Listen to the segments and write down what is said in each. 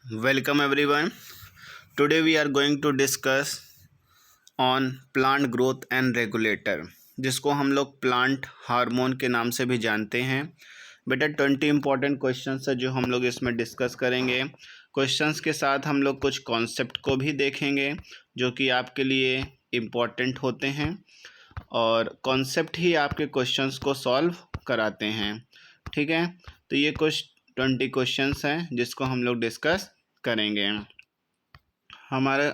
Welcome everyone. Today we are going to discuss on plant growth and regulator, जिसको हम लोग plant hormone के नाम से भी जानते हैं। बेटा 20 इंपॉर्टेंट क्वेश्चंस है जो हम लोग इसमें डिस्कस करेंगे। क्वेश्चंस के साथ हम लोग कुछ कॉन्सेप्ट को भी देखेंगे जो कि आपके लिए इम्पॉर्टेंट होते हैं और कॉन्सेप्ट ही आपके क्वेश्चंस को सॉल्व कराते हैं। ठीक है, तो ये कुछ 20 क्वेश्चंस हैं जिसको हम लोग डिस्कस करेंगे। हमारे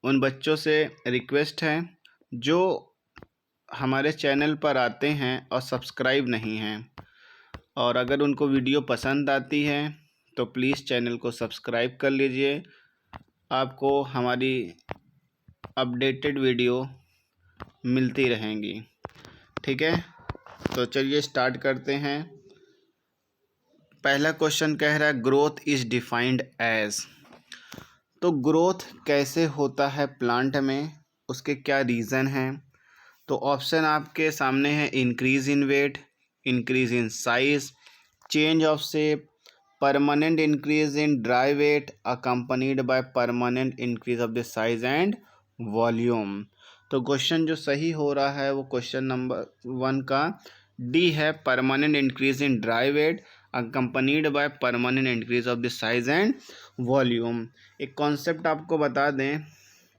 उन बच्चों से रिक्वेस्ट है जो हमारे चैनल पर आते हैं और सब्सक्राइब नहीं हैं, और अगर उनको वीडियो पसंद आती है तो प्लीज़ चैनल को सब्सक्राइब कर लीजिए। आपको हमारी अपडेटेड वीडियो मिलती रहेंगी। ठीक है, तो चलिए स्टार्ट करते हैं। पहला क्वेश्चन कह रहा है ग्रोथ इज़ डिफाइंड एज। तो ग्रोथ कैसे होता है प्लांट में, उसके क्या रीज़न हैं? तो ऑप्शन आपके सामने है increase in weight, increase in size, change of shape, permanent increase in dry weight accompanied by permanent increase of the size and volume. तो क्वेश्चन जो सही हो रहा है वो क्वेश्चन नंबर 1 का डी है, permanent increase in dry weight accompanied by permanent increase of the size and volume. एक कॉन्सेप्ट आपको बता दें,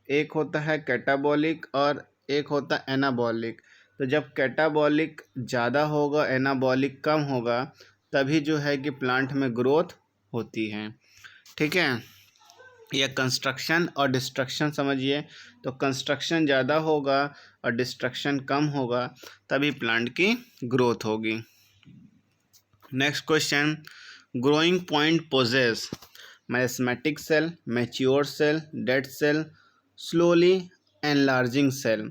एक होता है कैटाबॉलिक और एक होता है एनाबॉलिक। तो जब कैटाबॉलिक ज़्यादा होगा, एनाबॉलिक कम होगा, तभी जो है कि प्लांट में ग्रोथ होती है। ठीक है, यह कंस्ट्रक्शन और डिस्ट्रक्शन समझिए। तो कंस्ट्रक्शन ज़्यादा होगा और डिस्ट्रक्शन कम होगा, तभी प्लांट की ग्रोथ होगी। Next question, growing point possess meristematic cell, mature cell, dead cell, slowly enlarging cell.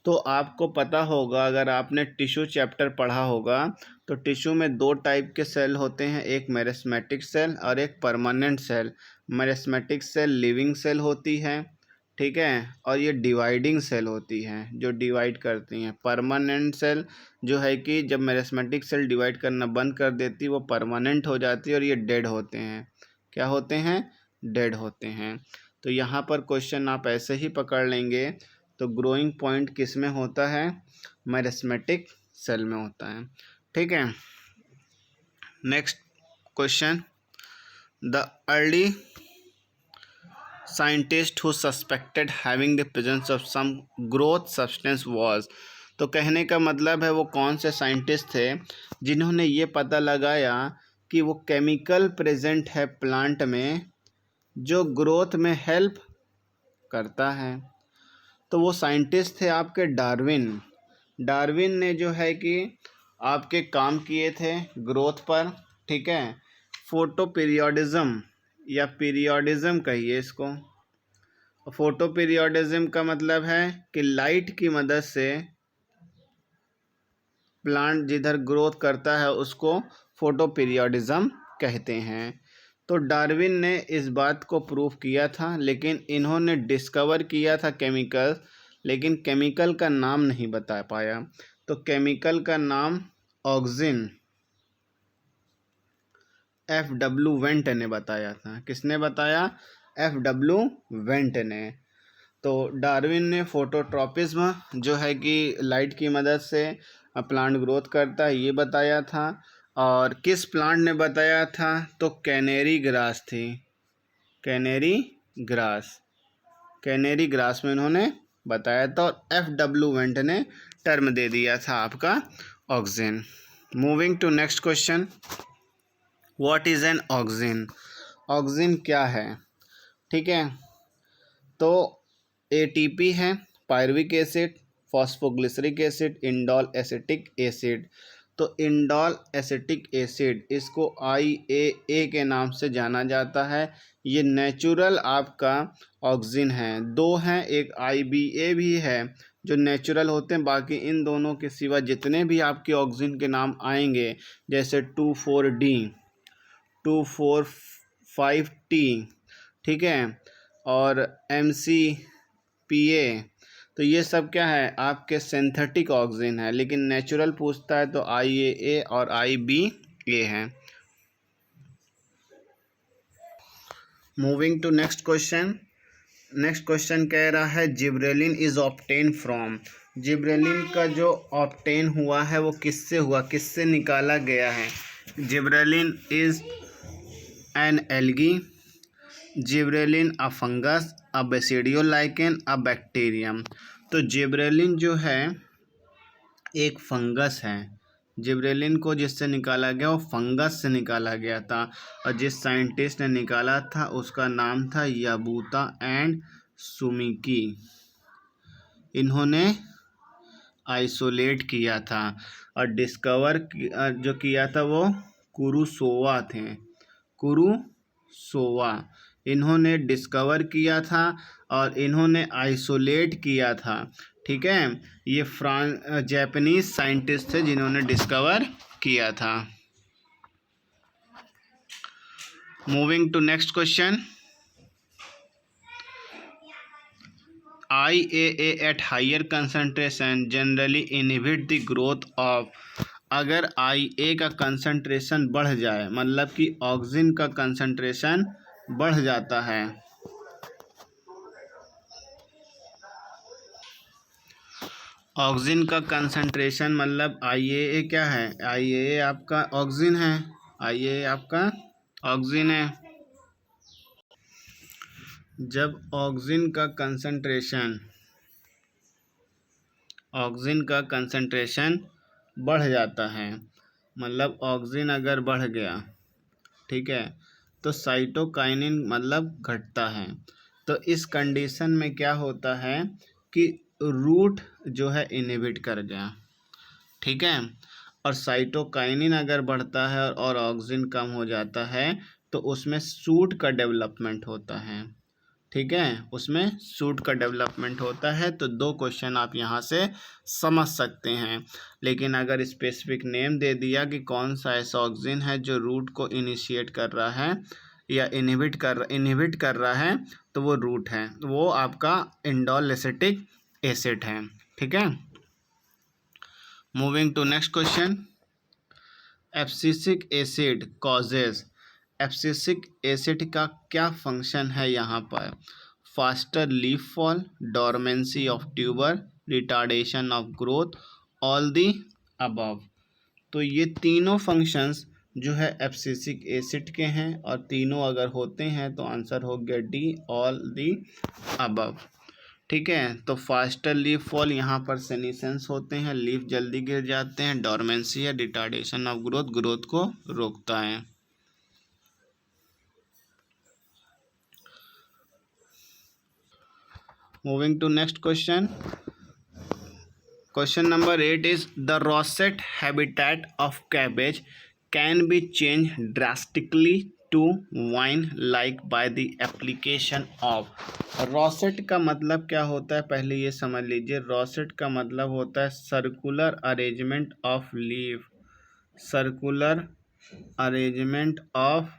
तो आपको पता होगा, अगर आपने टिश्यू चैप्टर पढ़ा होगा, तो टिश्यू में 2 टाइप के सेल होते हैं, एक मेरिस्मेटिक सेल और एक permanent cell. Meristematic cell living cell होती है, ठीक है, और ये डिवाइडिंग सेल होती हैं जो डिवाइड करती हैं। परमानेंट सेल जो है कि जब मेरिस्मेटिक सेल डिवाइड करना बंद कर देती है वो परमानेंट हो जाती है और ये डेड होते हैं। क्या होते हैं? डेड होते हैं। तो यहाँ पर क्वेश्चन आप ऐसे ही पकड़ लेंगे। तो ग्रोइंग पॉइंट किस में होता है? मेरिस्मेटिक सेल में होता है। ठीक है, next question, the early scientist who suspected having the presence of some growth substance was. तो कहने का मतलब है वो कौन से साइंटिस्ट थे जिन्होंने ये पता लगाया कि वो केमिकल प्रेजेंट है प्लांट में जो ग्रोथ में हेल्प करता है। तो वो साइंटिस्ट थे आपके डार्विन। डार्विन ने जो है कि आपके काम किए थे ग्रोथ पर। ठीक है, फोटो पीरियोडिज्म या पीरियोडिज्म कहिए इसको। फोटो पीरियोडिज्म का मतलब है कि लाइट की मदद से प्लांट जिधर ग्रोथ करता है उसको फोटो पीरियोडिज्म कहते हैं। तो डार्विन ने इस बात को प्रूव किया था, लेकिन इन्होंने डिस्कवर किया था केमिकल, लेकिन केमिकल का नाम नहीं बता पाया। तो केमिकल का नाम ऑक्सिन F.W. वेंट ने बताया था। किसने बताया? F.W. वेंट ने। तो डार्विन ने फोटोट्रॉपिज्म जो है कि लाइट की मदद से प्लांट ग्रोथ करता है ये बताया था। और किस प्लांट ने बताया था? तो कैनेरी ग्रास थी। कैनेरी ग्रास, कैनेरी ग्रास में इन्होंने बताया था और F.W. वेंट ने टर्म दे दिया था आपका auxin. Moving to next question, what is an auxin? Auxin क्या है? ठीक है, तो ATP है, pyruvic acid, phosphoglyceric acid, indole acetic acid. तो इंडोल एसिटिक एसिड इसको IAA के नाम से जाना जाता है। ये नेचुरल आपका ऑक्सिन है। 2 हैं, एक IBA भी है जो नेचुरल होते हैं। बाकी इन दोनों के सिवा जितने भी आपके ऑक्सिन के नाम आएंगे, जैसे 2,4-D, 2,4,5-T, ठीक है, और MCPA, तो ये सब क्या है? आपके सिंथेटिक ऑक्सिन है। लेकिन नेचुरल पूछता है तो IAA और IBA है। Moving to next question. Next question कह रहा है gibberellin is obtain from. Gibberellin का जो ऑब्टेन हुआ है वो किससे हुआ, किससे निकाला गया है। Gibberellin is an algae, gibberellin a fungus, a basidiolichen, a bacterium. तो जिब्रेलिन जो है एक फंगस है। जिब्रेलिन को जिससे निकाला गया वो फंगस से निकाला गया था, और जिस साइंटिस्ट ने निकाला था उसका नाम था याबूता एंड सुमिकी। इन्होंने आइसोलेट किया था और डिस्कवर जो किया था वो कुरुसोवा थे। कुरुसोवा इन्होंने डिस्कवर किया था और इन्होंने आइसोलेट किया था। ठीक है, ये जापानीज साइंटिस्ट थे जिन्होंने डिस्कवर किया था। Moving to next question. IAA at higher concentration generally inhibit the growth of। अगर IA का कंसंट्रेशन बढ़ जाए, मतलब कि ऑक्सीजन का कंसंट्रेशन बढ़ जाता है, ऑक्सीजन का कंसंट्रेशन मतलब IAA क्या है, IAA आपका ऑक्सीजन है, IAA आपका ऑक्सीजन है। जब ऑक्सीजन का कंसंट्रेशन बढ़ जाता है, मतलब ऑक्सीजन अगर बढ़ गया, ठीक है, तो साइटोकाइनिन मतलब घटता है। तो इस कंडीशन में क्या होता है कि रूट जो है इनहिबिट कर गया, ठीक है, और साइटोकाइनिन अगर बढ़ता है और ऑक्सीजन कम हो जाता है तो उसमें सूट का डेवलपमेंट होता है। ठीक है, उसमें सूट का डेवलपमेंट होता है। तो दो क्वेश्चन आप यहाँ से समझ सकते हैं, लेकिन अगर स्पेसिफिक नेम दे दिया कि कौन सा ऐसा ऑक्सीजन है जो रूट को इनिशिएट कर रहा है या इनहिबिट कर रहा है, तो वो रूट है, वो आपका इंडोल एसिटिक एसिड है। ठीक है, moving to next question. Abscisic acid causes. Abscisic acid का क्या फंक्शन है यहाँ पर, faster leaf fall, dormancy of tuber, retardation of growth, all the above. तो ये तीनों फंक्शंस जो है एब्सिसिक एसिड के हैं, और तीनों अगर होते हैं तो आंसर हो गया डी, ऑल दी अबव। ठीक है, तो फास्टर लीफ फॉल यहाँ पर सेनेसेंस होते हैं, लीफ जल्दी गिर जाते हैं, डोरमेंसी है रिटार्डेशन ऑफ ग्रोथ, ग्रोथ को रोकता है। Moving to next question. Question number 8 is the rosette habitat of cabbage can be changed drastically to vine like by the application of। rosette का मतलब क्या होता है पहले ये समझ लीजिए। rosette का मतलब होता है circular arrangement of leaf, circular arrangement of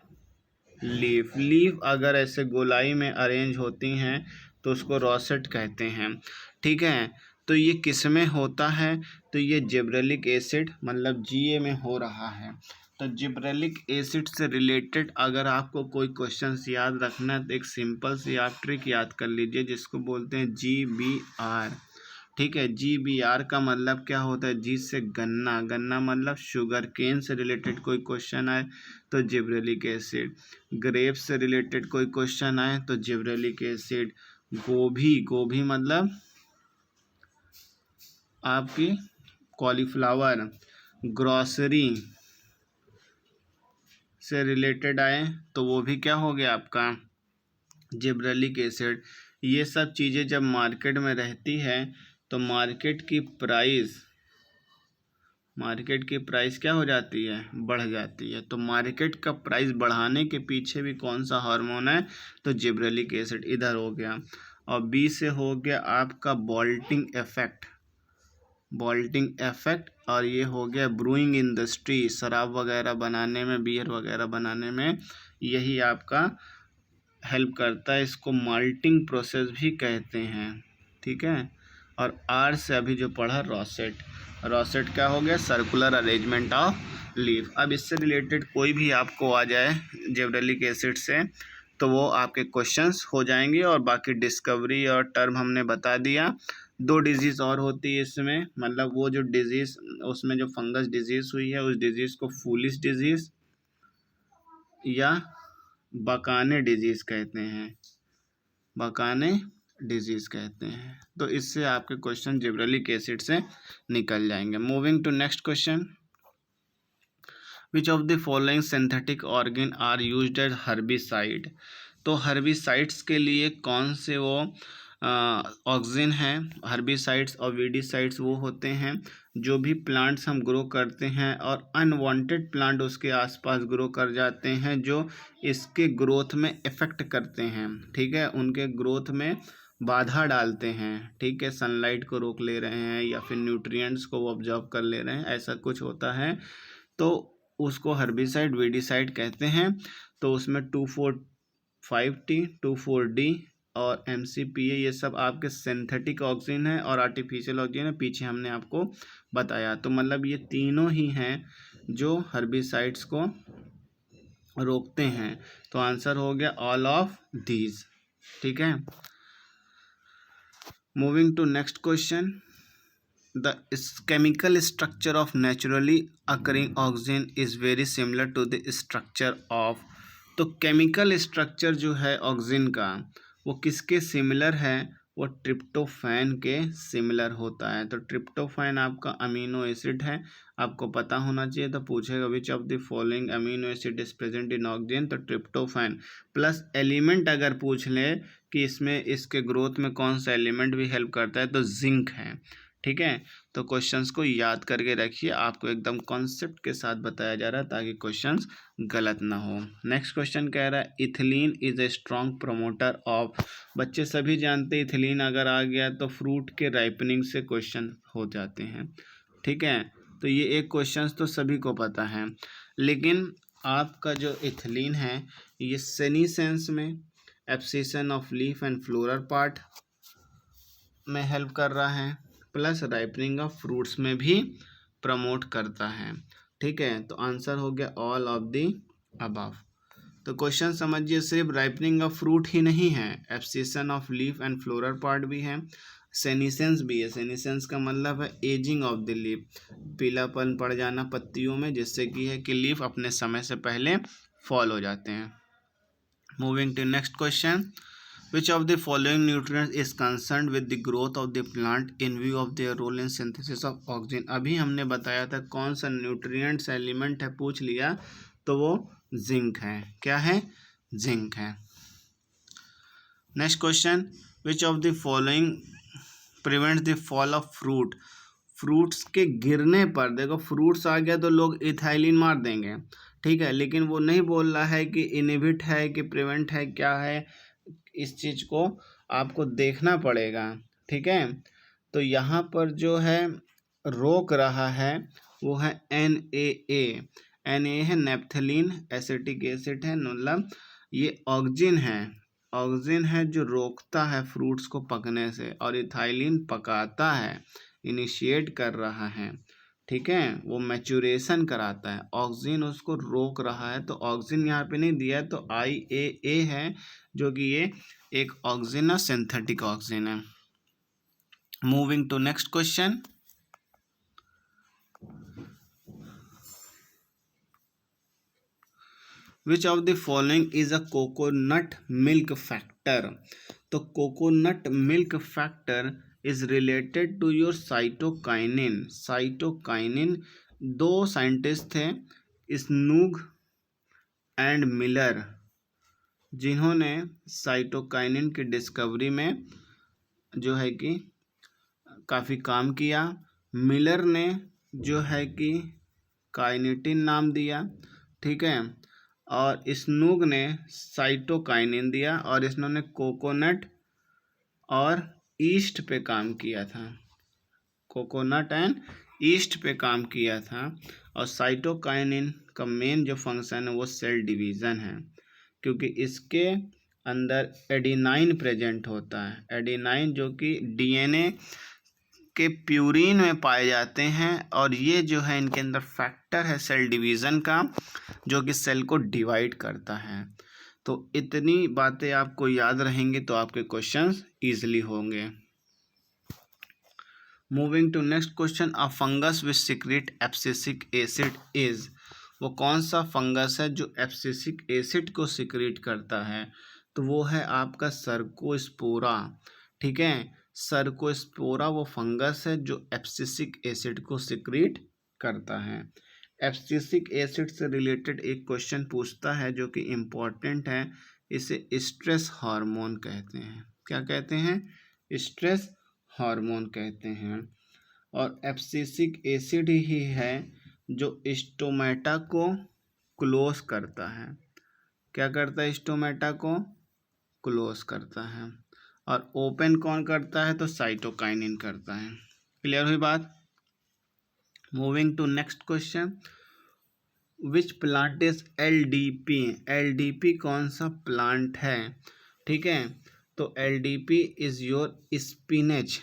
leaf. Leaf अगर ऐसे गोलाई में अरेंज होती हैं तो उसको रॉसेट कहते हैं। ठीक है, तो ये किस में होता है, तो ये जिब्रेलिक एसिड मतलब GA में हो रहा है। तो जिब्रेलिक एसिड से रिलेटेड अगर आपको कोई क्वेश्चंस याद रखना है तो एक सिंपल सी आप ट्रिक याद कर लीजिए जिसको बोलते हैं GBR। ठीक है, GBR का मतलब क्या होता है, जी से गन्ना, गन्ना मतलब शुगर केन से रिलेटेड कोई क्वेश्चन आए तो जिब्रेलिक एसिड, ग्रेप्स से रिलेटेड कोई क्वेश्चन आए तो जिब्रेलिक एसिड, गोभी, गोभी मतलब आपकी कॉलीफ्लावर, ग्रॉसरी से रिलेटेड आए तो वो भी क्या हो गया आपका जिब्रेलिक एसिड। ये सब चीज़ें जब मार्केट में रहती है तो मार्केट की प्राइस क्या हो जाती है, बढ़ जाती है। तो मार्केट का प्राइस बढ़ाने के पीछे भी कौन सा हार्मोन है, तो जिब्रेलिक एसिड इधर हो गया। और बी से हो गया आपका बॉल्टिंग इफेक्ट, और ये हो गया ब्रूइंग इंडस्ट्री, शराब वगैरह बनाने में, बियर वगैरह बनाने में यही आपका हेल्प करता है, इसको माल्टिंग प्रोसेस भी कहते हैं। ठीक है, और आर से अभी जो पढ़ा रॉसेट क्या हो गया, सर्कुलर अरेंजमेंट ऑफ लीफ। अब इससे रिलेटेड कोई भी आपको आ जाए जिब्रेलिक एसिड से तो वो आपके क्वेश्चंस हो जाएंगे। और बाकी डिस्कवरी और टर्म हमने बता दिया। 2 डिजीज़ और होती है इसमें, मतलब वो जो डिजीज़ उसमें जो फंगस डिजीज़ हुई है उस डिजीज़ को फूलिश डिजीज़ या बकाने डिजीज़ कहते हैं, बकाने डिजीज़ कहते हैं। तो इससे आपके क्वेश्चन जिब्रेलिक एसिड से निकल जाएंगे। Moving to next question, which of the following synthetic organ are used as herbicide. तो हर्बिसाइड्स के लिए कौन से वो ऑक्सिन हैं। हर्बिसाइड्स और वीडिसाइड्स वो होते हैं जो भी प्लांट्स हम ग्रो करते हैं और अनवांटेड प्लांट उसके आसपास ग्रो कर जाते हैं जो इसके ग्रोथ में इफ़ेक्ट करते हैं, ठीक है, उनके ग्रोथ में बाधा डालते हैं, ठीक है, सनलाइट को रोक ले रहे हैं या फिर न्यूट्रिएंट्स को वो ऑब्जर्व कर ले रहे हैं, ऐसा कुछ होता है तो उसको हर्बिसाइड वीडिसाइड कहते हैं। तो उसमें 2,4,5-T 2,4-D और MCPA ये सब आपके सिंथेटिक ऑक्सीजन है और आर्टिफिशियल ऑक्सीजन है, पीछे हमने आपको बताया। तो मतलब ये तीनों ही हैं जो हर्बिसाइड्स को रोकते हैं। तो आंसर हो गया ऑल ऑफ दीज, ठीक है। Moving to next question, the chemical structure of naturally occurring oxygen is very similar to the structure of। तो केमिकल स्ट्रक्चर जो है ऑक्सीजन का वो किसके सिमिलर है, वो ट्रिप्टोफैन के सिमिलर होता है। तो ट्रिप्टोफैन आपका अमीनो एसिड है, आपको पता होना चाहिए। तो पूछेगा विच of the following amino acid is present in oxygen, तो ट्रिप्टोफैन प्लस एलिमेंट अगर पूछ ले कि इसमें इसके ग्रोथ में कौन सा एलिमेंट भी हेल्प करता है तो जिंक है, ठीक है। तो क्वेश्चंस को याद करके रखिए, आपको एकदम कॉन्सेप्ट के साथ बताया जा रहा है ताकि क्वेश्चंस गलत ना हो। नेक्स्ट क्वेश्चन कह रहा है ethylene is a strong promoter of. बच्चे सभी जानते हैं इथिलीन अगर आ गया तो फ्रूट के राइपनिंग से क्वेश्चन हो जाते हैं, ठीक है। तो ये एक क्वेश्चन तो सभी को पता है, लेकिन आपका जो इथिलीन है ये सेनीसेंस में abscission of leaf and floral part में हेल्प कर रहा है, प्लस राइपनिंग ऑफ फ्रूट्स में भी प्रमोट करता है, ठीक है। तो आंसर हो गया ऑल ऑफ द अबव। तो क्वेश्चन समझिए, सिर्फ राइपनिंग ऑफ फ्रूट ही नहीं है, abscission of leaf and floral part भी है, सेनिसेंस भी है। सेनिसेंस का मतलब है एजिंग ऑफ द लीफ, पीलापन पड़ जाना पत्तियों में, जिससे कि है कि लीफ अपने समय से पहले फॉल हो जाते हैं। Moving to next question, which of the following nutrients is concerned with the growth of the plant in view of their role in synthesis of oxygen। अभी हमने बताया था कौन सा न्यूट्रिएंट्स एलिमेंट है, पूछ लिया तो वो जिंक है। क्या है? जिंक है। Next question, which of the following prevents the fall of fruit. Fruits के गिरने पर, देखो फ्रूट्स आ गया तो लोग इथाइलिन मार देंगे, ठीक है, लेकिन वो नहीं बोल रहा है कि इनहिबिट है कि प्रिवेंट है, क्या है, इस चीज़ को आपको देखना पड़ेगा, ठीक है। तो यहाँ पर जो है रोक रहा है वो है NaA। NaA है नेप्थलीन एसिटिक एसिड है, मतलब ये ऑक्सिन है, ऑक्सिन है जो रोकता है फ्रूट्स को पकने से, और इथाइलिन पकाता है, इनिशिएट कर रहा है, ठीक है, वो मैचुरेशन कराता है, ऑक्सीजन उसको रोक रहा है। तो ऑक्सीजन यहाँ पे नहीं दिया है, तो IAA है जो कि ये एक ऑक्सीजन है, सिंथेटिक ऑक्सीजन है। Moving to next question, which of the following is a coconut milk factor. तो coconut milk factor is related to your cytokinin. Cytokinin, 2 scientist थे स्नूग एंड मिलर, जिन्होंने साइटोकाइनिन की डिस्कवरी में जो है कि काफ़ी काम किया। मिलर ने जो है कि काइनेटिन नाम दिया, ठीक है, और स्नूग ने साइटोकाइनिन दिया, और इन्होंने कोकोनट और ईस्ट पे काम किया था, कोकोनट एंड ईस्ट पे काम किया था। और साइटोकाइनिन का मेन जो फंक्शन है वो सेल डिवीज़न है, क्योंकि इसके अंदर एडेनाइन प्रेजेंट होता है, एडेनाइन जो कि DNA के प्यूरिन में पाए जाते हैं, और ये जो है इनके अंदर फैक्टर है सेल डिवीज़न का, जो कि सेल को डिवाइड करता है। तो इतनी बातें आपको याद रहेंगी तो आपके क्वेश्चंस ईजिली होंगे। Moving to next question, a fungus which secrete abscisic acid is. वो कौन सा फंगस है जो एब्सिसिक एसिड को सिक्रेट करता है? तो वो है आपका सर्कोस्पोरा। ठीक है, सर्कोस्पोरा वो फंगस है जो एब्सिसिक एसिड को सिक्रेट करता है। एब्सिसिक एसिड से रिलेटेड एक क्वेश्चन पूछता है जो कि इम्पोर्टेंट है, इसे स्ट्रेस हार्मोन कहते हैं। क्या कहते हैं? स्ट्रेस हार्मोन कहते हैं। और एब्सिसिक एसिड ही है जो स्टोमेटा को क्लोज करता है। क्या करता है? स्टोमेटा को क्लोज करता है। और ओपन कौन करता है? तो साइटोकाइनिन करता है। क्लियर हुई बात? Moving to next question, which plant is LDP। LDP कौन सा प्लांट है? ठीक है, तो LDP is your spinach.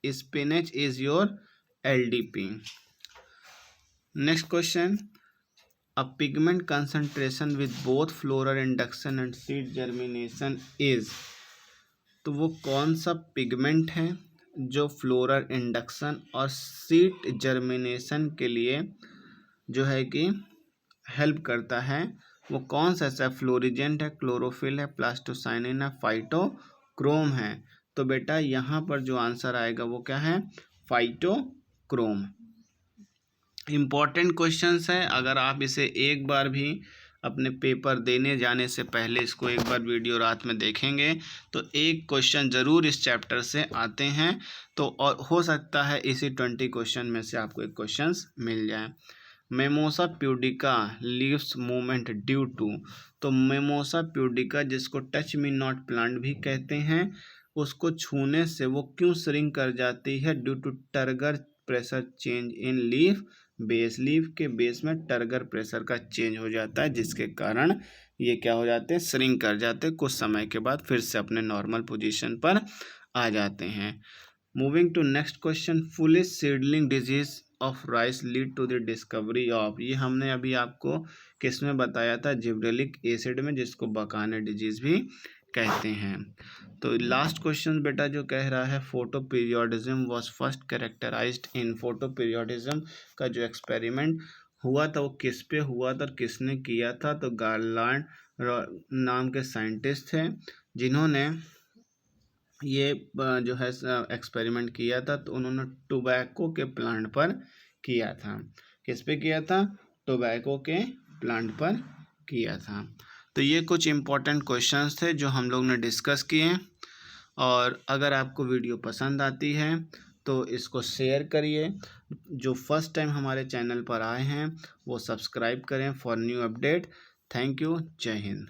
Spinach is your LDP। Next question, a pigment concentration with both floral induction and seed germination is. तो वो कौन सा पिगमेंट है जो फ्लोरल इंडक्शन और सीड जर्मिनेशन के लिए जो है कि हेल्प करता है? वो कौन सा ऐसा फ्लोरिजेंट है, क्लोरोफिल है, प्लास्टोसाइनिन है, फाइटोक्रोम है? तो बेटा यहाँ पर जो आंसर आएगा वो क्या है? फाइटोक्रोम। इम्पॉर्टेंट क्वेश्चंस है, अगर आप इसे एक बार भी अपने पेपर देने जाने से पहले इसको एक बार वीडियो रात में देखेंगे तो एक क्वेश्चन ज़रूर इस चैप्टर से आते हैं। तो और हो सकता है इसी 20 क्वेश्चन में से आपको एक क्वेश्चन मिल जाए। Mimosa pudica leaves movement due to. तो मेमोसा प्यूडिका जिसको टच मी नॉट प्लांट भी कहते हैं, उसको छूने से वो क्यों श्रिंक कर जाती है? Due to turgor pressure change in leaf base. Leaf के बेस में टर्गर प्रेशर का चेंज हो जाता है जिसके कारण ये क्या हो जाते हैं? श्रिंक कर जाते हैं। कुछ समय के बाद फिर से अपने नॉर्मल पोजीशन पर आ जाते हैं। Moving to next question, foolish seedling disease of rice lead to the discovery of. ये हमने अभी आपको किस में बताया था? जिब्रेलिक एसिड में, जिसको बकाने डिजीज भी कहते हैं। तो लास्ट क्वेश्चन बेटा जो कह रहा है, photoperiodism was first characterized in. Photoperiodism का जो एक्सपेरिमेंट हुआ था वो किस पे हुआ था और किसने किया था? तो गार्लांड नाम के साइंटिस्ट थे जिन्होंने ये जो है एक्सपेरिमेंट किया था। तो उन्होंने टोबैको के प्लांट पर किया था। किस पे किया था? टोबैको के प्लांट पर किया था। तो ये कुछ इम्पोर्टेंट क्वेश्चंस थे जो हम लोग ने डिस्कस किए। और अगर आपको वीडियो पसंद आती है तो इसको शेयर करिए। जो फर्स्ट टाइम हमारे चैनल पर आए हैं वो सब्सक्राइब करें for new update. Thank you. जय हिंद।